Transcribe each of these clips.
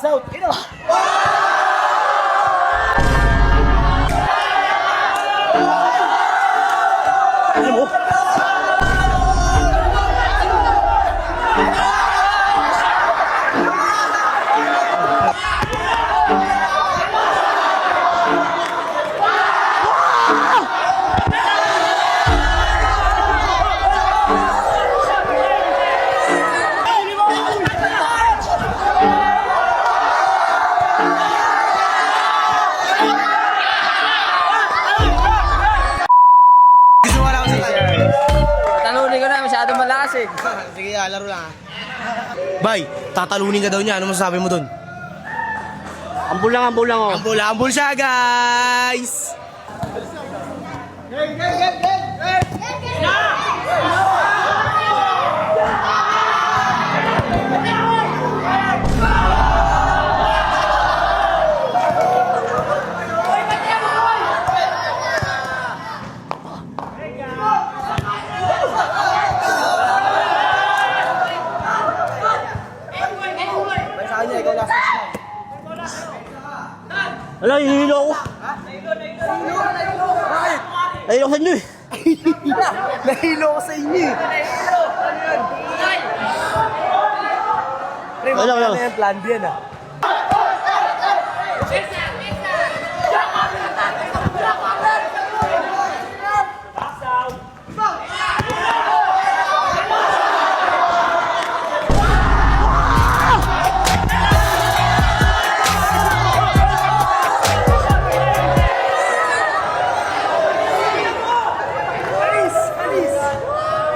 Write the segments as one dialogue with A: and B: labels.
A: Box out. Ino. Ano mo?
B: Talunin ko na, masyadong malakas eh.
A: Sige, laro lang ha. Bay, tatalunin ka daw niya. Ano masasabi mo dun?
B: Ambul lang oh.
A: Ambul siya, guys!
B: Ala, hihilo ako. Nahilo sa inyo eh.
A: Nahilo ko sa inyo eh. Pre, mamaya na yan, plan B yan ah.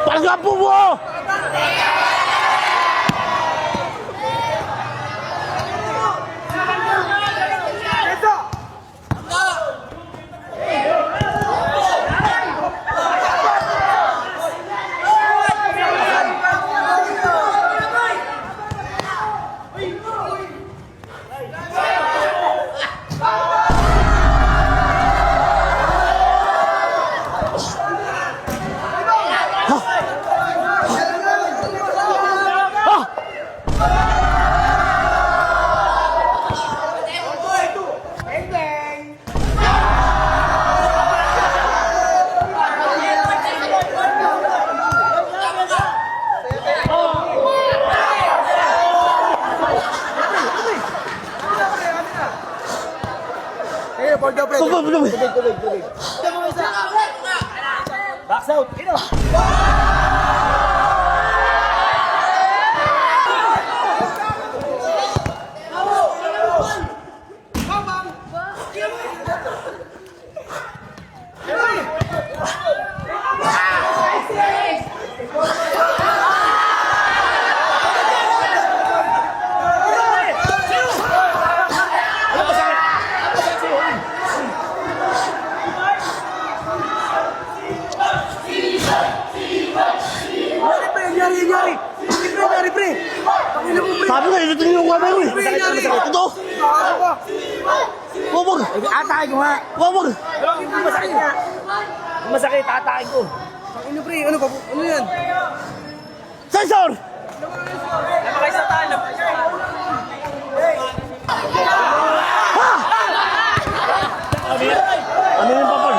B: Pagkapo mo! Tubig. Box out. Ino. Yari, pre! Sabi ko, ito yung kamay mo eh. Ito! Wabag!
A: Atake ko nga!
B: Wabag!
A: Masakit nga! Masakit, atake ko! Ano pre? Ano yan?
B: Sensor!
A: Namakay sa talo!
B: Ha! Ano yung papal?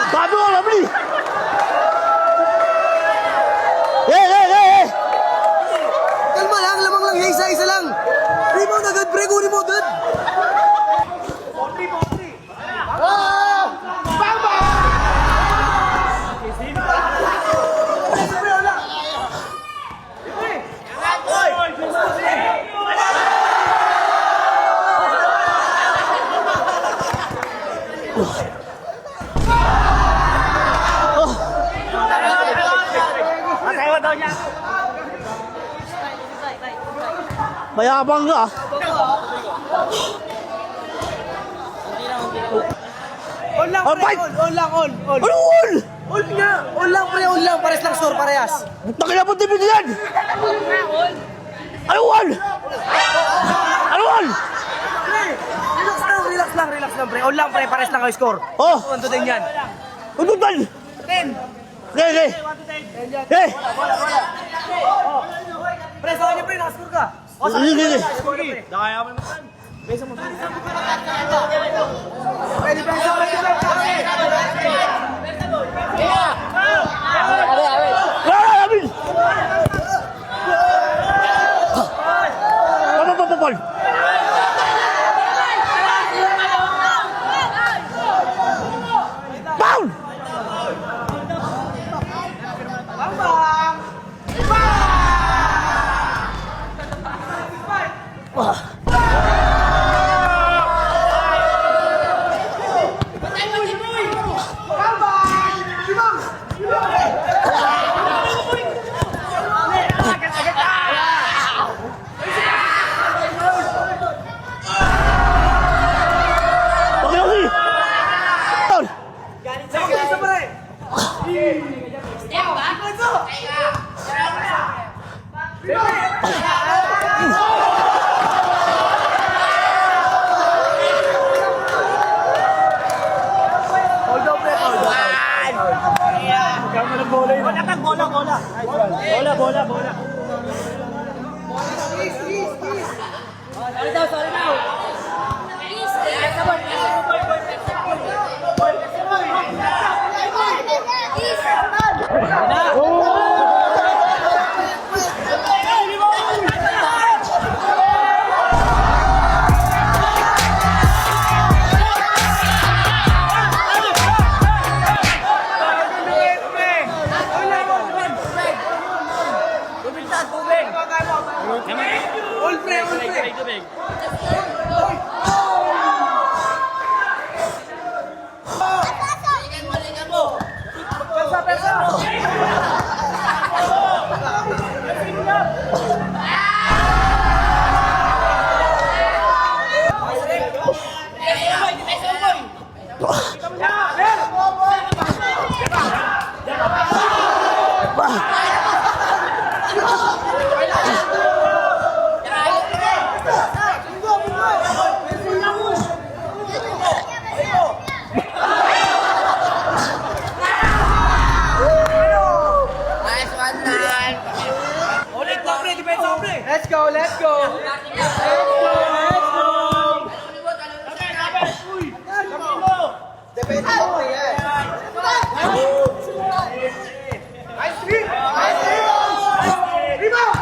B: Sabi ko, Lovely!
A: Kalma lang, lamang lang, isa lang! Rebound agad, pre, kunin mo agad!
B: Mayabang ka ah.
A: On lang, pre, on lang.
B: Ano all?
A: On nga! On lang, pre, on lang. Pares lang, score, parehas.
B: Takila po TV yan! Ano all? Ano all?
A: Relax lang, pre. On lang, pre, pares lang kayo score.
B: Oh!
A: Ano din yan?
B: Tututan!
A: 10.
B: Okay. Okay.
A: Pre, sa kanya pre, nakascore ka.
B: Sige.
A: Nakaya mo naman. Besa mo. Pwede pa sa kanya.
B: Amin! Papapapapal! Pound! Pakiyosi! Pound!
A: Isa pre. Hold on pre, hold on. Ikaw mo ng bola yun. Bola. Sorry daw. All pre. Ulit na pre, defense ako pre. Let's go. Defense ako pre, yes. Ice cream. Rebound.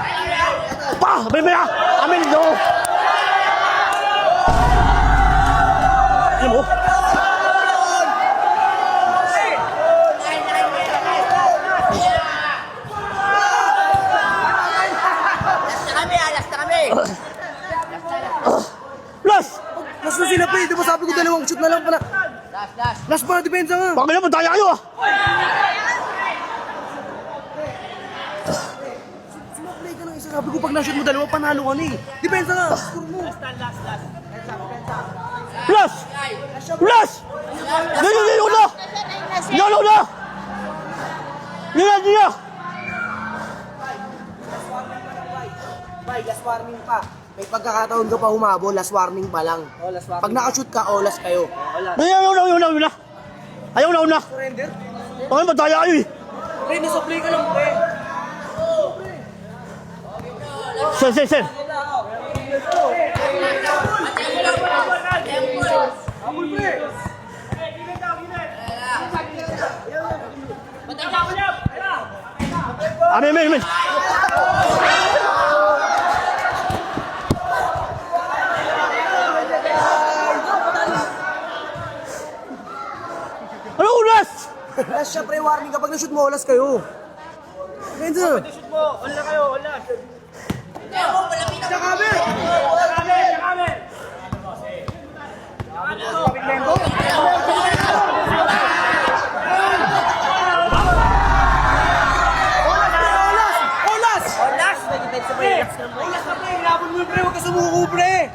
B: Pa! Bibira! Amin! No! Ano mo? Plus!
A: Last na sila pre, di ba sabi ko dalawang shoot na lang pala. Last para depensa nga.
B: Bakit naman tayo kayo ah?
A: Sumaplay ka ng isa, sabi ko pag na-shoot mo dalawa, panalo ka na eh. Depensa nga, score mo.
B: Plus! Plus! Nilo na! Nilo na! Nilo!
A: Bay, last warning pa. May pagkakataon ka pa humabol, last warning pa lang. Pag nakashoot ka, olas kayo.
B: Ayaw na! Ayaw na!
A: Surrender?
B: Bakit naman tayo kayo eh?
A: Pre, nasuplay ka lang pre.
B: Sir!
A: Habol pre.
B: Amin! Ano ulas?
A: Last siya pre, warning kapag na-shoot mo, olas kayo. Enzo.
C: Shoot mo, wala kayo, wala.
A: Chakabe! Olas!
C: Last, nag-defense pa yun.
A: Olas na pre, hinabol mo yung pre, huwag ka sumuko pre.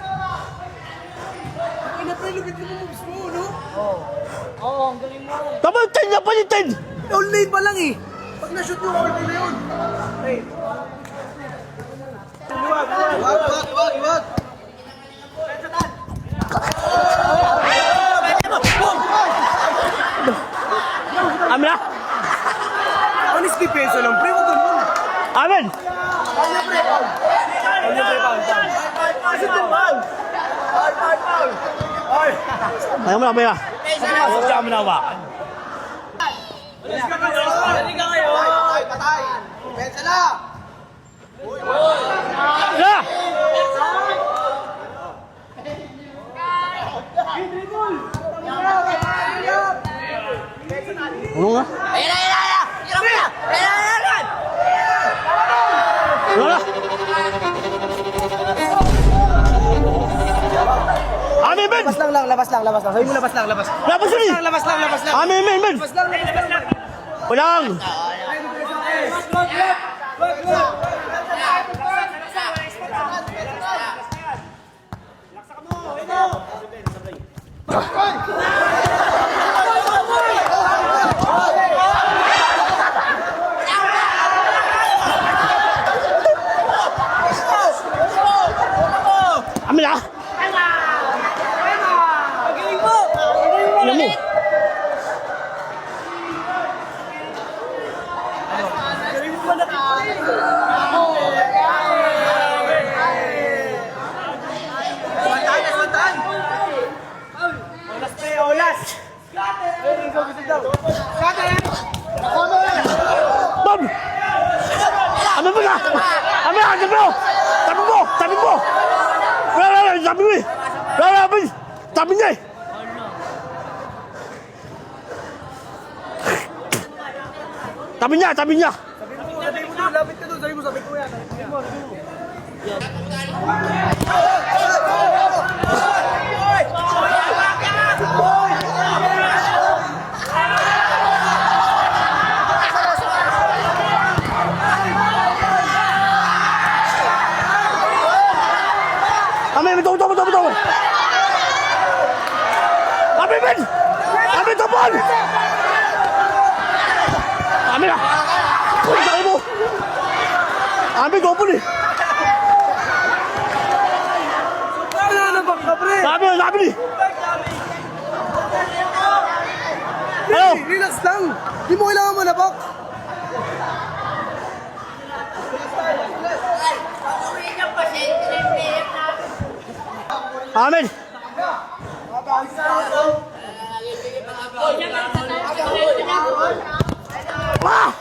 A: Ay na pre, lupit mo moves mo, no?
C: Oo, ang galing mo.
B: Tama, 10 na pa yung 10!
A: All lane pa lang eh. Pag na-shoot mo, all na yun. Hey. Wag.
B: Amin na.
A: Honest defense lang, pre. Huwag ganun.
B: Amin.
A: Ano, pre? Ano, pre? Foul.
B: Ayaw mo na, ayaw.
C: Sadya mo nawakan. Dali ka kayo.
A: Patay. Defense na.
B: Na! Ano nga? Ano na? Amin, men!
A: Labas lang. Sabi mo labas lang.
B: Labas yun eh!
A: Labas lang.
B: Amin, men!
A: Labas lang.
B: Walang! Amin na! Alam mo! Bob! Amin mo na! Amin na! Sabi mo! Wala, sabi mo eh! Wala, sabi niya eh! Sabi niya!
A: Sabi mo, lapit ka doon. Sabi mo, sabi ko yan.
B: Amin, betul. Amin, topon! Amin na! Uy, tayo mo! Amin, topon eh!
A: Ano ka, pre?
B: Sabi ni! Ano?
A: Relax lang. Di mo kailangan mo labak.
B: Amin! Ah!